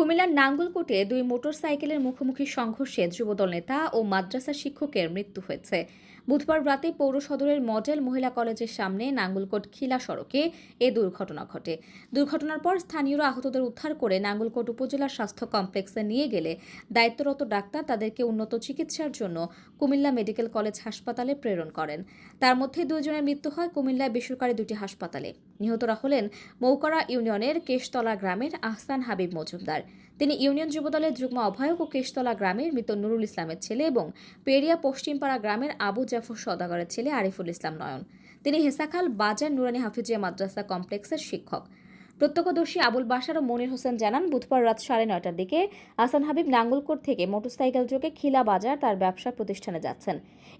কুমিল্লার নাঙ্গলকোটে দুই মোটরসাইকেলের মুখোমুখি সংঘর্ষে যুবদল নেতা ও মাদ্রাসা শিক্ষকের মৃত্যু হয়েছে। বুধবার রাতে পৌর সদরের মডেল মহিলা কলেজের সামনে নাঙ্গলকোট খিলা সড়কে এ দুর্ঘটনা ঘটে। দুর্ঘটনার পর স্থানীয়রা আহতদের উদ্ধার করে নাঙ্গলকোট উপজেলা স্বাস্থ্য কমপ্লেক্সে নিয়ে গেলে দায়িত্বরত ডাক্তার তাদেরকে উন্নত চিকিৎসার জন্য কুমিল্লা মেডিকেল কলেজ হাসপাতালে প্রেরণ করেন। তার মধ্যে দুইজনের মৃত্যু হয় কুমিল্লায় বেসরকারি দুটি হাসপাতালে। নিহতরা হলেন মৌকড়া ইউনিয়নের কেশতলা গ্রামের আহসান হাবিব মজুমদার। তিনি ইউনিয়ন যুবদলের যুগ্ম আহ্বায়ক ও কেশতলা গ্রামের মৃত নুরুল ইসলামের ছেলে এবং পেরিয়া পশ্চিমপাড়া গ্রামের আবু জাফর সওদাগরের ছেলে আরিফুল ইসলাম নয়ন। তিনি হেসাখাল বাজার নুরানি হাফিজিয়া মাদ্রাসা কমপ্লেক্সের শিক্ষক। প্রত্যক্ষদর্শী আবুল বাশার ও মনির হোসেন জানান, বুধবার রাত 9:30টার দিকে আহসান হাবিব নাঙ্গলকোট থেকে মোটরসাইকেল যোগে খিলা বাজার তার ব্যবসা প্রতিষ্ঠানে যাচ্ছেন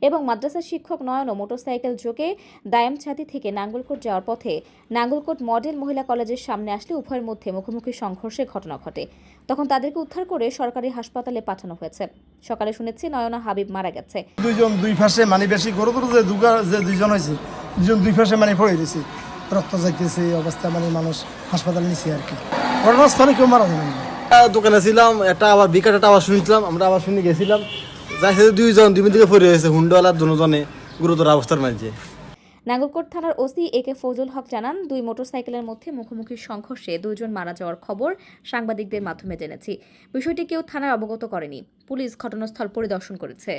এবং মাদ্রাসার শিক্ষক নয়ন ও মোটরসাইকেল যোগে দায়ামছাতি থেকে নাঙ্গলকোট যাওয়ার পথে নাঙ্গলকোট মডেল মহিলা কলেজের সামনে আসলে উভয়ের মধ্যে মুখোমুখি সংঘর্ষের ঘটনা ঘটে। তখন তাদেরকে উদ্ধার করে সরকারি হাসপাতালে পাঠানো হয়েছে। সকালে শুনেছি নয়না হাবিব মারা গেছে। দুইজন দুই পাশে বেশি গরু যে দুইজন হয়েছে, দুজন দুই পাশে পড়ে গেছে, রক্ত যাইতেছে এই অবস্থা, মানুষ হাসপাতাল নিচ্ছে আর কি। ঘটনাস্থলে কেউ মারা যাবে না। দোকানে ছিলাম, একটা আবার বিকাট একটা আবার শুনছিলাম, আমরা আবার শুনে গেছিলাম, যাই দুই দিকে পড়ে হয়েছে, হুন্ডওয়ালা দুজনে গুরুতর অবস্থার মাঝে। নাঙ্গলকোট থানার ওসি এ কে ফজল হক জানান, দুই মোটরসাইকেলের মধ্যে মুখোমুখি সংঘর্ষে দুইজন মারা যাওয়ার খবর সাংবাদিকদের মাধ্যমে জেনেছি। বিষয়টি কেউ থানায় অবগত করেনি। পুলিশ ঘটনাস্থল পরিদর্শন করেছে।